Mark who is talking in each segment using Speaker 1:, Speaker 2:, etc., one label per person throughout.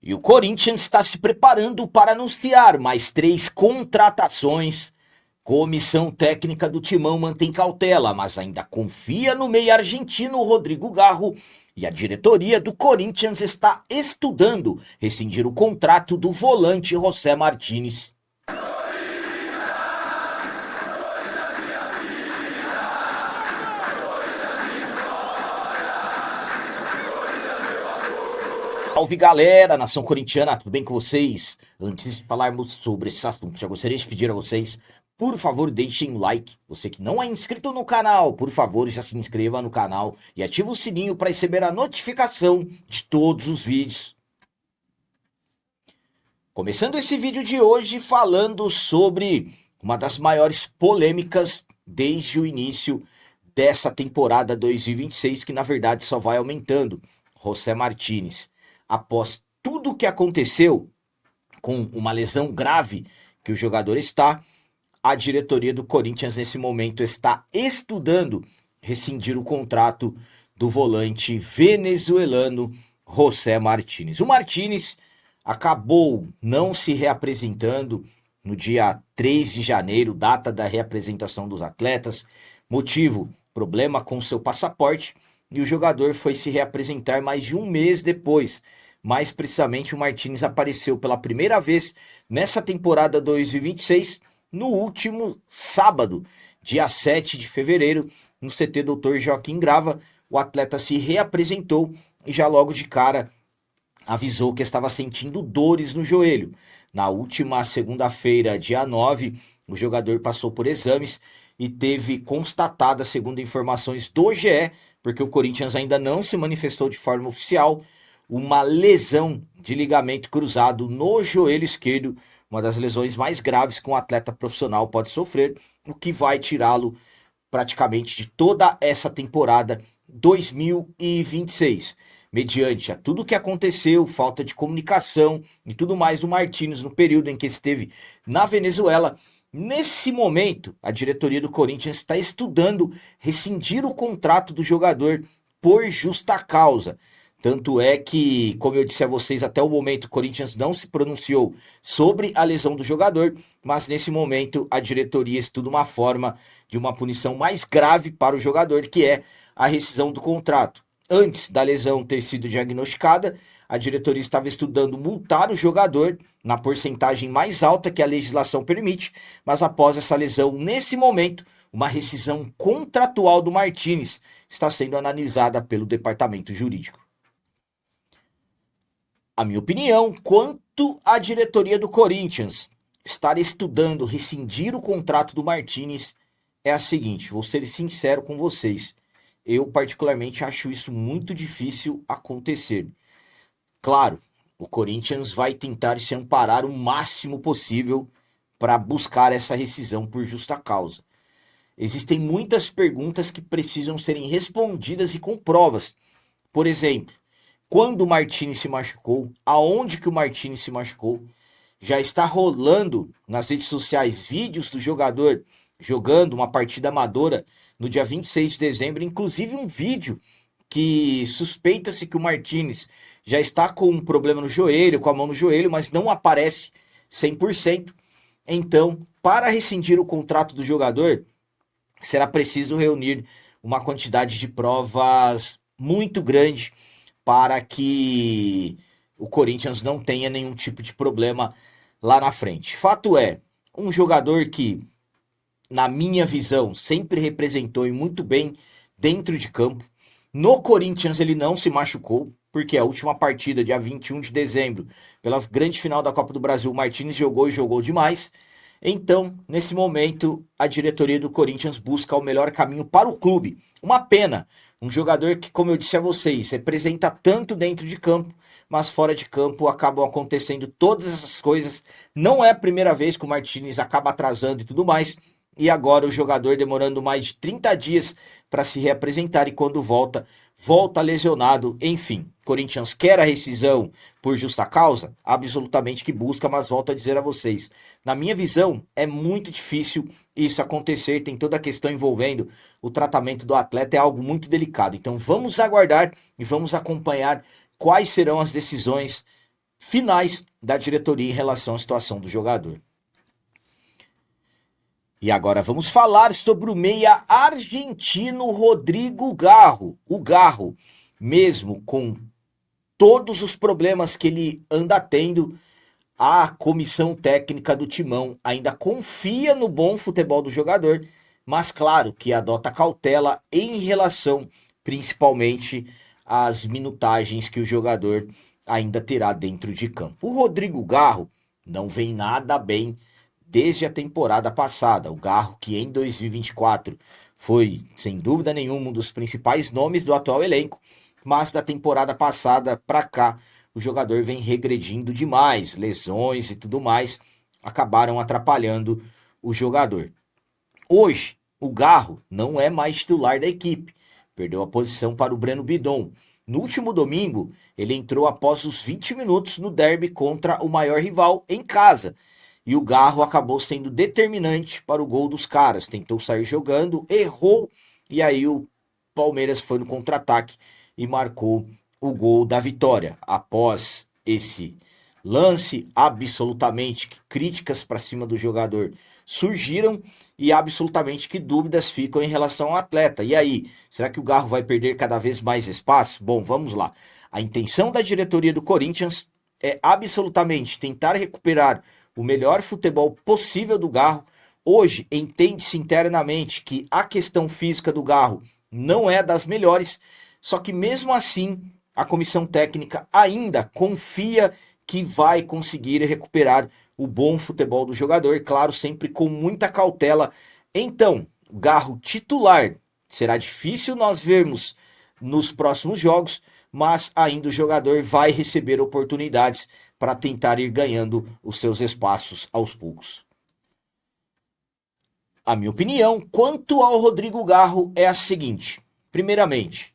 Speaker 1: E o Corinthians está se preparando para anunciar mais 3 contratações. Comissão técnica do Timão mantém cautela, mas ainda confia no meio argentino Rodrigo Garro. E a diretoria do Corinthians está estudando rescindir o contrato do volante José Martínez. Salve galera, nação corintiana, tudo bem com vocês? Antes de falarmos sobre esse assunto, já gostaria de pedir a vocês, por favor, deixem um like. Você que não é inscrito no canal, por favor, já se inscreva no canal e ative o sininho para receber a notificação de todos os vídeos. Começando esse vídeo de hoje falando sobre uma das maiores polêmicas desde o início dessa temporada 2026, que na verdade só vai aumentando, José Martínez. Após tudo o que aconteceu com uma lesão grave que o jogador está, a diretoria do Corinthians nesse momento está estudando rescindir o contrato do volante venezuelano José Martínez. O Martínez acabou não se reapresentando no dia 3 de janeiro, data da reapresentação dos atletas. Motivo, problema com seu passaporte. E o jogador foi se reapresentar mais de um mês depois. Mais precisamente, o Martínez apareceu pela primeira vez nessa temporada 2026, no último sábado, dia 7 de fevereiro, no CT Dr. Joaquim Grava. O atleta se reapresentou e já logo de cara avisou que estava sentindo dores no joelho. Na última segunda-feira, dia 9, o jogador passou por exames e teve constatada, segundo informações do GE, porque o Corinthians ainda não se manifestou de forma oficial, uma lesão de ligamento cruzado no joelho esquerdo, uma das lesões mais graves que um atleta profissional pode sofrer, o que vai tirá-lo praticamente de toda essa temporada 2026. Mediante a tudo que aconteceu, falta de comunicação e tudo mais do Martínez no período em que esteve na Venezuela, nesse momento, a diretoria do Corinthians está estudando rescindir o contrato do jogador por justa causa. Tanto é que, como eu disse a vocês, até o momento o Corinthians não se pronunciou sobre a lesão do jogador, mas nesse momento a diretoria estuda uma forma de uma punição mais grave para o jogador, que é a rescisão do contrato. Antes da lesão ter sido diagnosticada, a diretoria estava estudando multar o jogador na porcentagem mais alta que a legislação permite, mas após essa lesão, nesse momento, uma rescisão contratual do Martínez está sendo analisada pelo departamento jurídico. A minha opinião, quanto à diretoria do Corinthians estar estudando rescindir o contrato do Martínez, é a seguinte, vou ser sincero com vocês, eu particularmente acho isso muito difícil acontecer. Claro, o Corinthians vai tentar se amparar o máximo possível para buscar essa rescisão por justa causa. Existem muitas perguntas que precisam serem respondidas e com provas. Por exemplo, quando o Martínez se machucou, aonde que o Martínez se machucou, já está rolando nas redes sociais vídeos do jogador jogando uma partida amadora no dia 26 de dezembro, inclusive um vídeo que suspeita-se que o Martínez já está com um problema no joelho, com a mão no joelho, mas não aparece 100%. Então, para rescindir o contrato do jogador, será preciso reunir uma quantidade de provas muito grande para que o Corinthians não tenha nenhum tipo de problema lá na frente. Fato é, um jogador que, na minha visão, sempre representou e muito bem dentro de campo. No Corinthians ele não se machucou, porque a última partida, dia 21 de dezembro, pela grande final da Copa do Brasil, o Martínez jogou e jogou demais. Então, nesse momento, a diretoria do Corinthians busca o melhor caminho para o clube. Uma pena, um jogador que, como eu disse a vocês, representa tanto dentro de campo, mas fora de campo acabam acontecendo todas essas coisas. Não é a primeira vez que o Martínez acaba atrasando e tudo mais. E agora o jogador demorando mais de 30 dias para se reapresentar e quando volta lesionado. Enfim, Corinthians quer a rescisão por justa causa? Absolutamente que busca, mas volto a dizer a vocês. Na minha visão, é muito difícil isso acontecer. Tem toda a questão envolvendo o tratamento do atleta, é algo muito delicado. Então vamos aguardar e vamos acompanhar quais serão as decisões finais da diretoria em relação à situação do jogador. E agora vamos falar sobre o meia argentino Rodrigo Garro. O Garro, mesmo com todos os problemas que ele anda tendo, a comissão técnica do Timão ainda confia no bom futebol do jogador, mas claro que adota cautela em relação principalmente às minutagens que o jogador ainda terá dentro de campo. O Rodrigo Garro não vem nada bem desde a temporada passada. O Garro, que em 2024 foi, sem dúvida nenhuma, um dos principais nomes do atual elenco, mas da temporada passada para cá, o jogador vem regredindo demais. Lesões e tudo mais acabaram atrapalhando o jogador. Hoje, o Garro não é mais titular da equipe. Perdeu a posição para o Breno Bidon. No último domingo, ele entrou após os 20 minutos no derby contra o maior rival em casa. E o Garro acabou sendo determinante para o gol dos caras. Tentou sair jogando, errou, e aí o Palmeiras foi no contra-ataque e marcou o gol da vitória. Após esse lance, absolutamente críticas para cima do jogador surgiram e absolutamente que dúvidas ficam em relação ao atleta. E aí, será que o Garro vai perder cada vez mais espaço? Bom, vamos lá. A intenção da diretoria do Corinthians é absolutamente tentar recuperar o melhor futebol possível do Garro. Hoje, entende-se internamente que a questão física do Garro não é das melhores, só que mesmo assim, a comissão técnica ainda confia que vai conseguir recuperar o bom futebol do jogador, claro, sempre com muita cautela. Então, Garro titular, será difícil nós vermos nos próximos jogos, mas ainda o jogador vai receber oportunidades para tentar ir ganhando os seus espaços aos poucos. A minha opinião quanto ao Rodrigo Garro é a seguinte: primeiramente,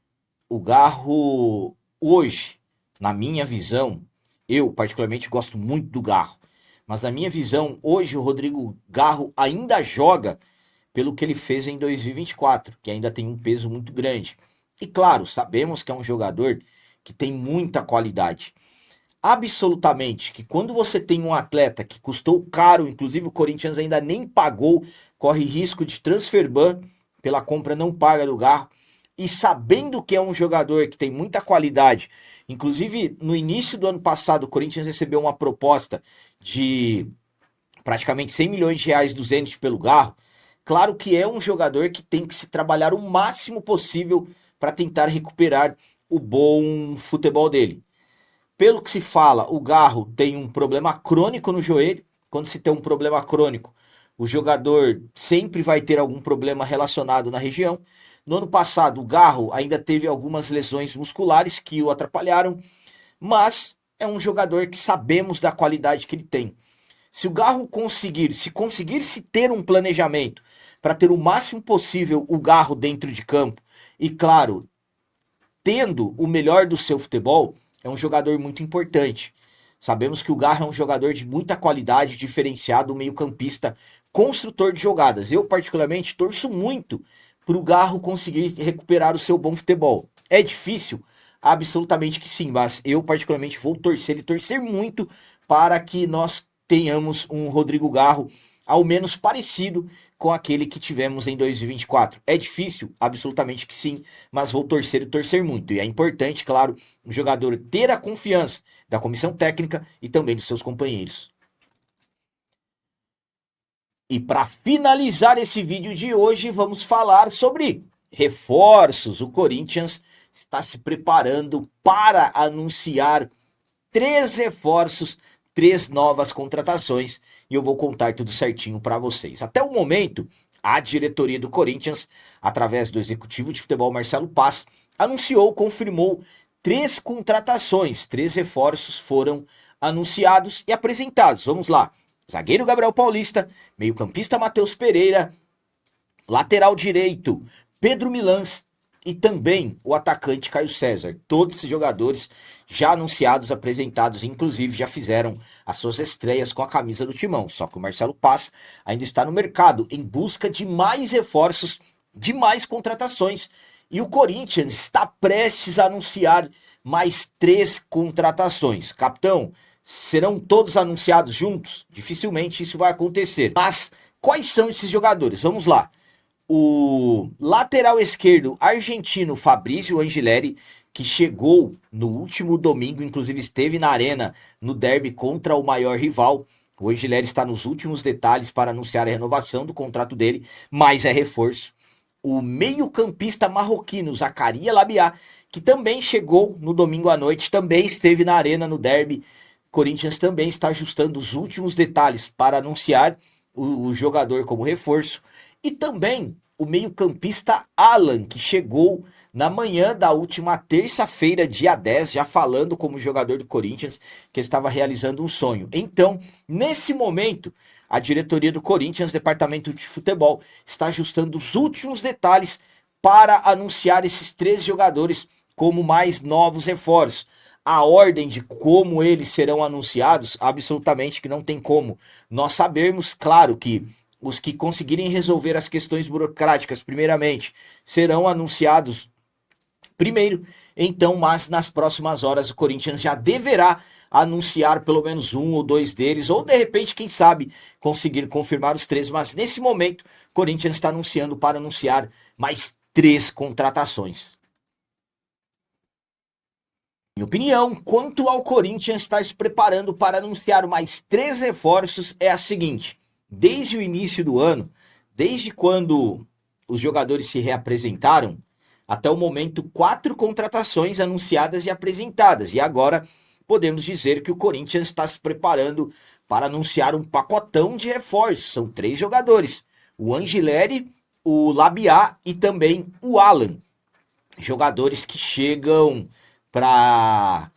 Speaker 1: o Garro hoje, na minha visão, eu particularmente gosto muito do Garro, mas na minha visão, hoje o Rodrigo Garro ainda joga pelo que ele fez em 2024, que ainda tem um peso muito grande. E claro, sabemos que é um jogador que tem muita qualidade. Absolutamente, que quando você tem um atleta que custou caro, inclusive o Corinthians ainda nem pagou, corre risco de transfer ban pela compra não paga do Garro, e sabendo que é um jogador que tem muita qualidade, inclusive no início do ano passado o Corinthians recebeu uma proposta de praticamente 100 milhões de reais do Zenit pelo Garro. Claro que é um jogador que tem que se trabalhar o máximo possível para tentar recuperar o bom futebol dele. Pelo que se fala, o Garro tem um problema crônico no joelho. Quando se tem um problema crônico, o jogador sempre vai ter algum problema relacionado na região. No ano passado, o Garro ainda teve algumas lesões musculares que o atrapalharam, mas é um jogador que sabemos da qualidade que ele tem. Se o Garro conseguir se ter um planejamento para ter o máximo possível o Garro dentro de campo, e claro, tendo o melhor do seu futebol, é um jogador muito importante. Sabemos que o Garro é um jogador de muita qualidade, diferenciado, meio-campista, construtor de jogadas. Eu, particularmente, torço muito para o Garro conseguir recuperar o seu bom futebol. É difícil? Absolutamente que sim, mas eu, particularmente, vou torcer e torcer muito para que nós tenhamos um Rodrigo Garro ao menos parecido com aquele que tivemos em 2024. É difícil? Absolutamente que sim, mas vou torcer e torcer muito. E é importante, claro, o jogador ter a confiança da comissão técnica e também dos seus companheiros. E para finalizar esse vídeo de hoje, vamos falar sobre reforços. O Corinthians está se preparando para anunciar 3 reforços, 3 novas contratações, e eu vou contar tudo certinho para vocês. Até o momento, a diretoria do Corinthians, através do executivo de futebol Marcelo Paz, confirmou 3 contratações, 3 reforços foram anunciados e apresentados. Vamos lá: zagueiro Gabriel Paulista, meio-campista Matheus Pereira, lateral direito Pedro Milans e também o atacante Caio César. Todos esses jogadores já anunciados, apresentados, inclusive já fizeram as suas estreias com a camisa do Timão. Só que o Marcelo Paz ainda está no mercado em busca de mais reforços, de mais contratações. E o Corinthians está prestes a anunciar mais 3 contratações. Capitão, serão todos anunciados juntos? Dificilmente isso vai acontecer. Mas quais são esses jogadores? Vamos lá. O lateral esquerdo argentino Fabrício Angileri, que chegou no último domingo, inclusive esteve na arena no derby contra o maior rival. O Angileri está nos últimos detalhes para anunciar a renovação do contrato dele, mas é reforço. O meio-campista marroquino Zakaria Labiá, que também chegou no domingo à noite, também esteve na arena no derby. Corinthians também está ajustando os últimos detalhes para anunciar o jogador como reforço. E também o meio-campista Alan, que chegou na manhã da última terça-feira, dia 10, já falando como jogador do Corinthians, que estava realizando um sonho. Então, nesse momento, a diretoria do Corinthians, departamento de futebol, está ajustando os últimos detalhes para anunciar esses 3 jogadores como mais novos reforços. A ordem de como eles serão anunciados, absolutamente que não tem como nós sabermos. Claro que os que conseguirem resolver as questões burocráticas, primeiramente, serão anunciados primeiro. Então, mas nas próximas horas o Corinthians já deverá anunciar pelo menos 1 ou 2 deles, ou de repente, quem sabe, conseguir confirmar os 3. Mas nesse momento, o Corinthians está anunciando para anunciar mais 3 contratações. Minha opinião, quanto ao Corinthians estar se preparando para anunciar mais 3 reforços, é a seguinte: desde o início do ano, desde quando os jogadores se reapresentaram, até o momento, 4 contratações anunciadas e apresentadas. E agora podemos dizer que o Corinthians está se preparando para anunciar um pacotão de reforços. São 3 jogadores: o Angileri, o Labiá e também o Alan. Jogadores que chegam para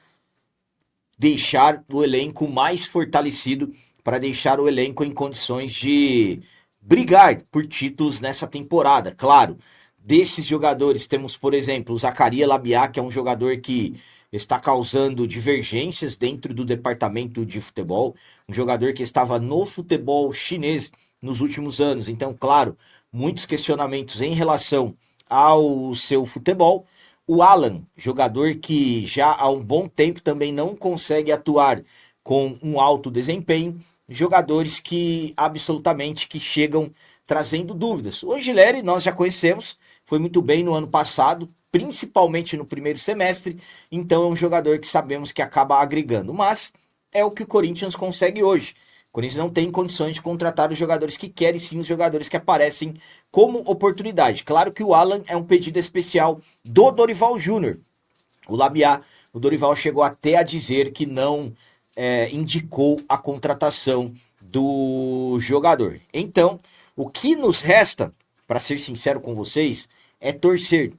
Speaker 1: deixar o elenco mais fortalecido, para deixar o elenco em condições de brigar por títulos nessa temporada. Claro, desses jogadores temos, por exemplo, o Zakaria Labiá, que é um jogador que está causando divergências dentro do departamento de futebol, um jogador que estava no futebol chinês nos últimos anos. Então, claro, muitos questionamentos em relação ao seu futebol. O Alan, jogador que já há um bom tempo também não consegue atuar com um alto desempenho, jogadores que absolutamente que chegam trazendo dúvidas. O Angileri nós já conhecemos, foi muito bem no ano passado, principalmente no primeiro semestre, então é um jogador que sabemos que acaba agregando, mas é o que o Corinthians consegue hoje. O Corinthians não tem condições de contratar os jogadores que querem, sim os jogadores que aparecem como oportunidade. Claro que o Alan é um pedido especial do Dorival Júnior. O Labiá, o Dorival chegou até a dizer que não indicou a contratação do jogador. Então, o que nos resta, para ser sincero com vocês, é torcer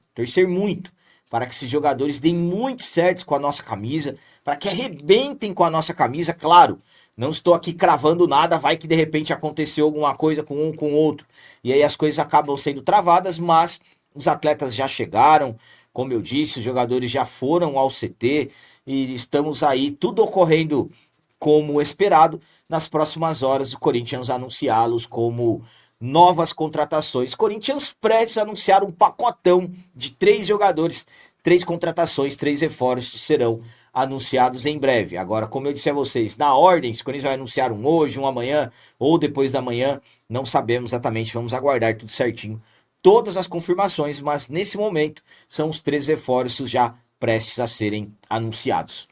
Speaker 1: muito, para que esses jogadores deem muito certo com a nossa camisa, para que arrebentem com a nossa camisa. Claro, não estou aqui cravando nada, vai que de repente aconteceu alguma coisa com um, com outro, e aí as coisas acabam sendo travadas, mas os atletas já chegaram, como eu disse, os jogadores já foram ao CT, e estamos aí, tudo ocorrendo como esperado. Nas próximas horas, o Corinthians anunciá-los como novas contratações. Corinthians prestes a anunciar um pacotão de 3 jogadores, 3 contratações, 3 reforços serão anunciados em breve. Agora, como eu disse a vocês, na ordem, se o Corinthians vai anunciar um hoje, um amanhã ou depois da manhã, não sabemos exatamente, vamos aguardar tudo certinho, todas as confirmações, mas nesse momento são os 3 reforços já prestes a serem anunciados.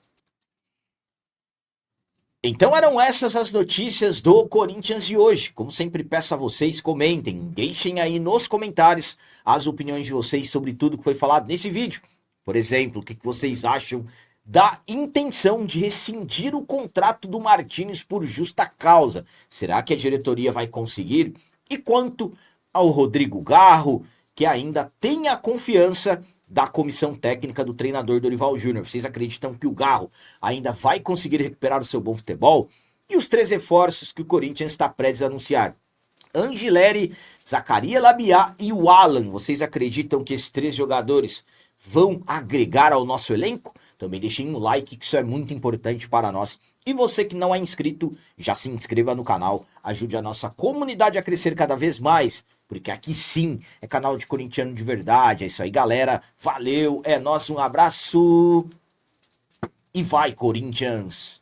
Speaker 1: Então eram essas as notícias do Corinthians de hoje. Como sempre peço a vocês, comentem, deixem aí nos comentários as opiniões de vocês sobre tudo que foi falado nesse vídeo. Por exemplo, o que vocês acham da intenção de rescindir o contrato do Martins por justa causa? Será que a diretoria vai conseguir? E quanto ao Rodrigo Garro, que ainda tem a confiança da comissão técnica do treinador Dorival Júnior. Vocês acreditam que o Garro ainda vai conseguir recuperar o seu bom futebol? E os 3 reforços que o Corinthians está prestes a anunciar: Angileri, Zakaria Labiá e o Alan. Vocês acreditam que esses 3 jogadores vão agregar ao nosso elenco? Também deixem um like, que isso é muito importante para nós. E você que não é inscrito, já se inscreva no canal, ajude a nossa comunidade a crescer cada vez mais, porque aqui sim é canal de corintiano de verdade. É isso aí, galera. Valeu, é nóis, um abraço e vai, Corinthians!